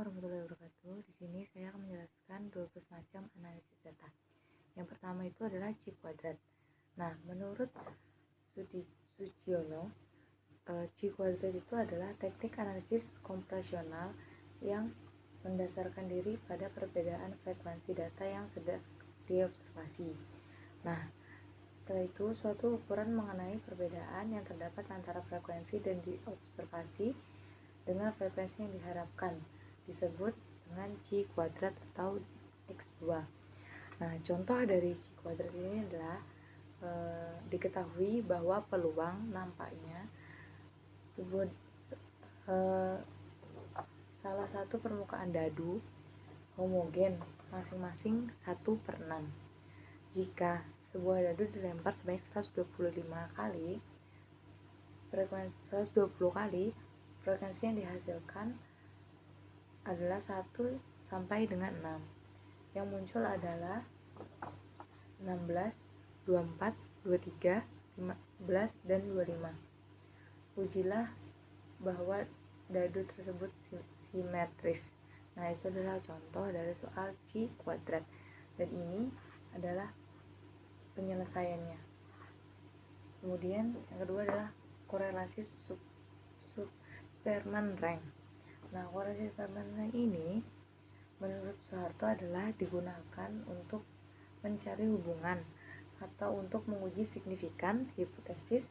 warahmatullahi wabarakatuh. Di sini saya akan menjelaskan 12 macam analisis data. Yang pertama itu adalah C kuadrat. Nah, menurut Sugiono, C kuadrat itu adalah teknik analisis komputasional yang mendasarkan diri pada perbedaan frekuensi data yang sedang diobservasi. Nah, setelah itu suatu ukuran mengenai perbedaan yang terdapat antara frekuensi dan diobservasi dengan frekuensi yang diharapkan disebut dengan C kuadrat atau X2. Nah, contoh dari C kuadrat ini adalah diketahui bahwa peluang nampaknya salah satu permukaan dadu homogen masing-masing 1/6. Jika sebuah dadu dilempar sebanyak 120 kali, frekuensi yang dihasilkan adalah 1 sampai dengan 6. Yang muncul adalah 16, 24, 23, 15, dan 25. Ujilah bahwa dadu tersebut simetris. Nah, itu adalah contoh dari soal C kuadrat. Dan ini adalah penyelesaiannya. Kemudian yang kedua adalah korelasi Spearman rank. Nah, korelasi Spearman rank ini menurut Soeharto adalah digunakan untuk mencari hubungan atau untuk menguji signifikan hipotesis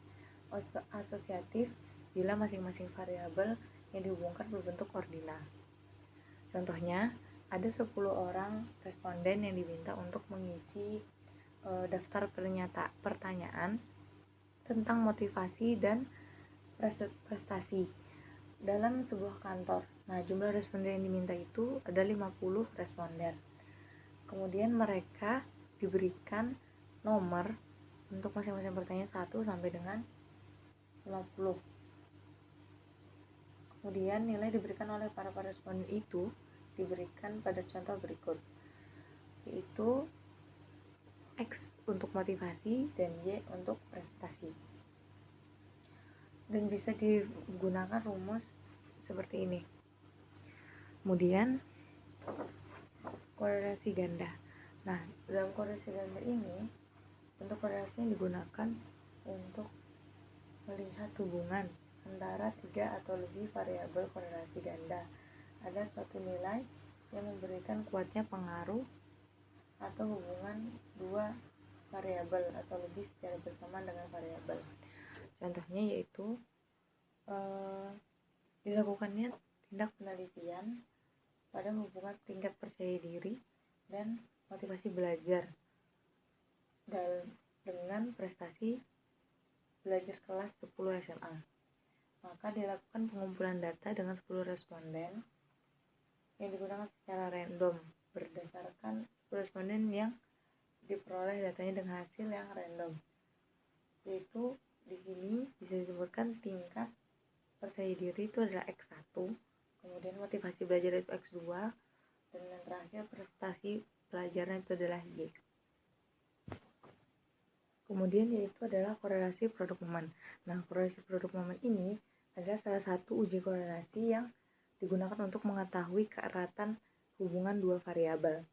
asosiatif bila masing-masing variabel yang dihubungkan berbentuk ordinal. Contohnya, ada 10 orang responden yang diminta untuk mengisi daftar pertanyaan tentang motivasi dan prestasi dalam sebuah kantor. Nah, jumlah responden yang diminta itu ada 50 responden. Kemudian mereka diberikan nomor untuk masing-masing pertanyaan 1 sampai dengan 50. Kemudian nilai diberikan oleh para responden itu diberikan pada contoh berikut, yaitu X untuk motivasi dan Y untuk prestasi. Dan bisa digunakan rumus seperti ini. Kemudian korelasi ganda. Nah, dalam korelasi ganda ini, untuk korelasi yang digunakan untuk melihat hubungan antara 3 atau lebih variabel korelasi ganda. Ada suatu nilai yang memberikan kuatnya pengaruh atau hubungan 2 variabel atau lebih secara bersamaan dengan variabel. Contohnya yaitu dilakukannya tindak penelitian pada hubungan tingkat percaya diri dan motivasi belajar dengan prestasi belajar kelas 10 SMA. Maka dilakukan pengumpulan data dengan 10 responden yang digunakan secara random berdasarkan 10 responden yang diperoleh datanya dengan hasil yang random. Yaitu di sini bisa disebutkan tingkat percaya diri itu adalah X1, kemudian motivasi belajar itu X2, dan yang terakhir prestasi pelajaran itu adalah Y. Kemudian yaitu adalah korelasi produk momen. Nah, korelasi produk momen ini adalah salah satu uji korelasi yang digunakan untuk mengetahui keeratan hubungan 2 variabel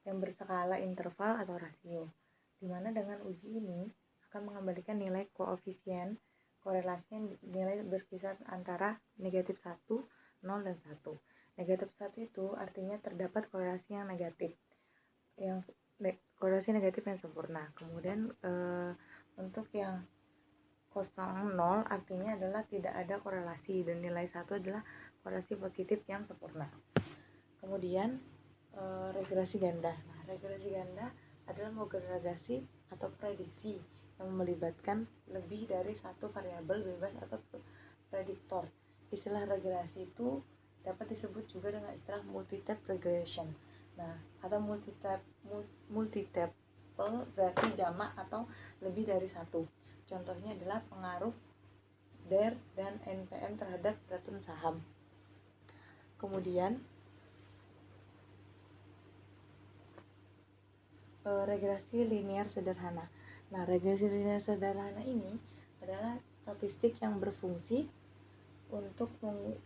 yang berskala interval atau rasio, di mana dengan uji ini akan mengembalikan nilai koefisien korelasi yang nilai berkisar antara negatif 1, 0, dan 1. Negatif 1 itu artinya terdapat korelasi yang negatif, korelasi negatif yang sempurna. Kemudian untuk yang 0, 0 artinya adalah tidak ada korelasi, dan nilai 1 adalah korelasi positif yang sempurna. Kemudian regresi ganda. Nah, regresi ganda adalah regresi atau prediksi yang melibatkan lebih dari satu variabel bebas atau prediktor. Istilah regresi itu dapat disebut juga dengan istilah multi-step regression. Nah, atau multi-step berarti jamak atau lebih dari satu. Contohnya adalah pengaruh DER dan NPM terhadap peraturan saham. Kemudian regresi linear sederhana. Nah, regresi linear sederhana ini adalah statistik yang berfungsi untuk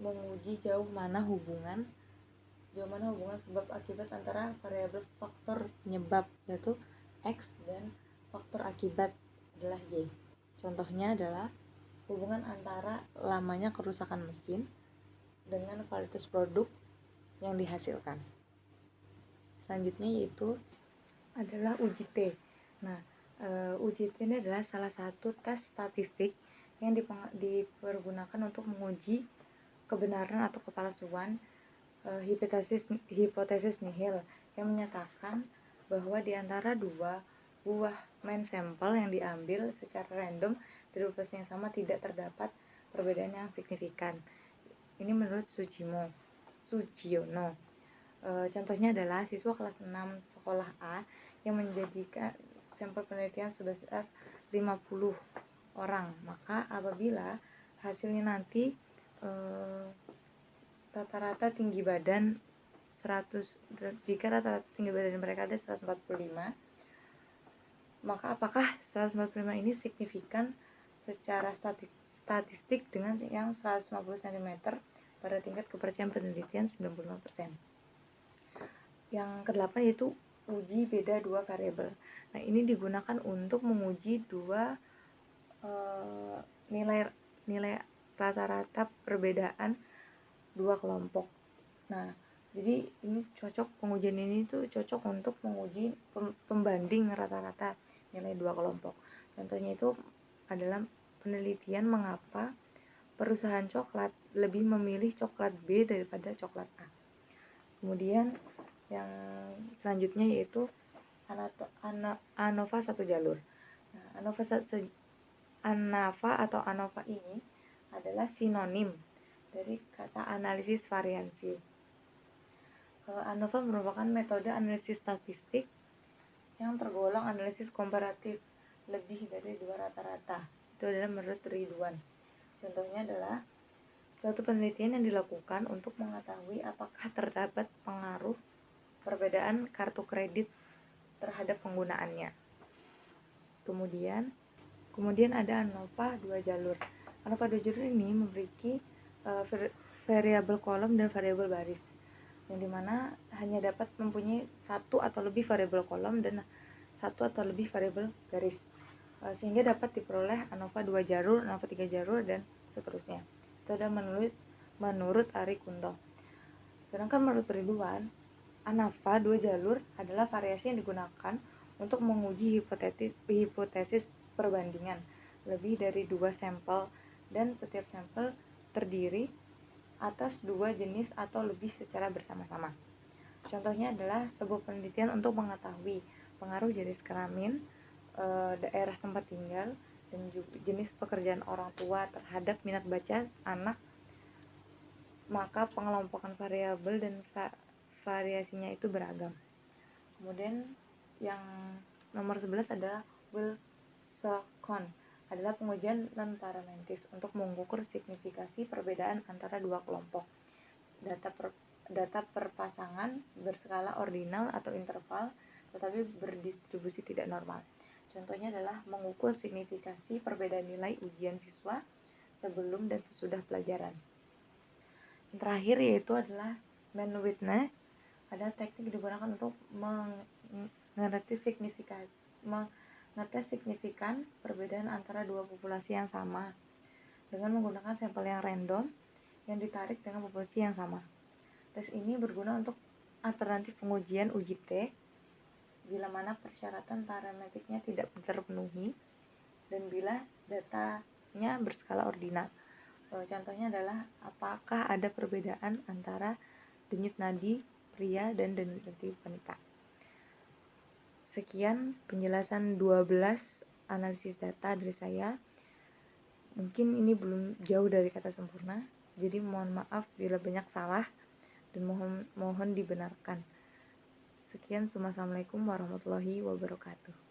menguji jauh mana hubungan sejauh mana hubungan sebab akibat antara variabel faktor penyebab yaitu X dan faktor akibat adalah Y. Contohnya adalah hubungan antara lamanya kerusakan mesin dengan kualitas produk yang dihasilkan. Selanjutnya yaitu adalah uji T. Nah, uji T ini adalah salah satu tes statistik yang dipergunakan untuk menguji kebenaran atau kepalsuan hipotesis nihil yang menyatakan bahwa di antara dua buah main sampel yang diambil secara random dari populasi yang sama tidak terdapat perbedaan yang signifikan. Ini menurut Sugiono. Contohnya adalah siswa kelas 6 sekolah A yang menjadikan sampel penelitian sebesar 50 orang. Maka apabila hasilnya nanti rata-rata tinggi badan 100, jika rata-rata tinggi badan mereka ada 145, maka apakah 145 ini signifikan secara statistik dengan yang 150 cm pada tingkat kepercayaan penelitian 95%. Yang kedelapan yaitu uji beda dua variabel. Nah, ini digunakan untuk menguji dua nilai rata-rata perbedaan dua kelompok. Nah, jadi ini pengujian ini tuh cocok untuk menguji pembanding rata-rata nilai dua kelompok. Contohnya itu adalah penelitian mengapa perusahaan coklat lebih memilih coklat B daripada coklat A. Kemudian yang selanjutnya yaitu ANOVA satu jalur. Nah, ANOVA atau ANOVA ini adalah sinonim dari kata analisis variansi. ANOVA merupakan metode analisis statistik yang tergolong analisis komparatif lebih dari dua rata-rata. Itu adalah menurut Ridwan. Contohnya adalah suatu penelitian yang dilakukan untuk mengetahui apakah terdapat pengaruh perbedaan kartu kredit terhadap penggunaannya. Kemudian ada ANOVA dua jalur. ANOVA dua jalur ini memiliki variabel kolom dan variabel baris, yang dimana hanya dapat mempunyai satu atau lebih variabel kolom dan satu atau lebih variabel garis, sehingga dapat diperoleh ANOVA 2 jalur, ANOVA 3 jalur, dan seterusnya. Itu adalah menurut Ari Kunto. Sedangkan menurut Ridwan, ANOVA 2 jalur adalah variasi yang digunakan untuk menguji hipotesis perbandingan lebih dari dua sampel, dan setiap sampel terdiri atas dua jenis atau lebih secara bersama-sama. Contohnya adalah sebuah penelitian untuk mengetahui pengaruh jenis kelamin, daerah tempat tinggal, dan juga jenis pekerjaan orang tua terhadap minat baca anak. Maka pengelompokan variabel dan variasinya itu beragam. Kemudian yang nomor 11 adalah Wilson adalah pengujian non-parametis untuk mengukur signifikasi perbedaan antara dua kelompok. Data perpasangan berskala ordinal atau interval tetapi berdistribusi tidak normal. Contohnya adalah mengukur signifikasi perbedaan nilai ujian siswa sebelum dan sesudah pelajaran. Yang terakhir yaitu adalah Mann-Whitney, ada teknik digunakan untuk mengetes signifikan perbedaan antara dua populasi yang sama dengan menggunakan sampel yang random yang ditarik dengan populasi yang sama. Tes ini berguna untuk alternatif pengujian uji T bila mana persyaratan parametriknya tidak terpenuhi dan bila datanya berskala ordinal. Contohnya adalah apakah ada perbedaan antara denyut nadi pria dan denyut nadi wanita. Sekian penjelasan 12 analisis data dari saya. Mungkin ini belum jauh dari kata sempurna, jadi mohon maaf bila banyak salah dan mohon dibenarkan. Sekian, assalamualaikum warahmatullahi wabarakatuh.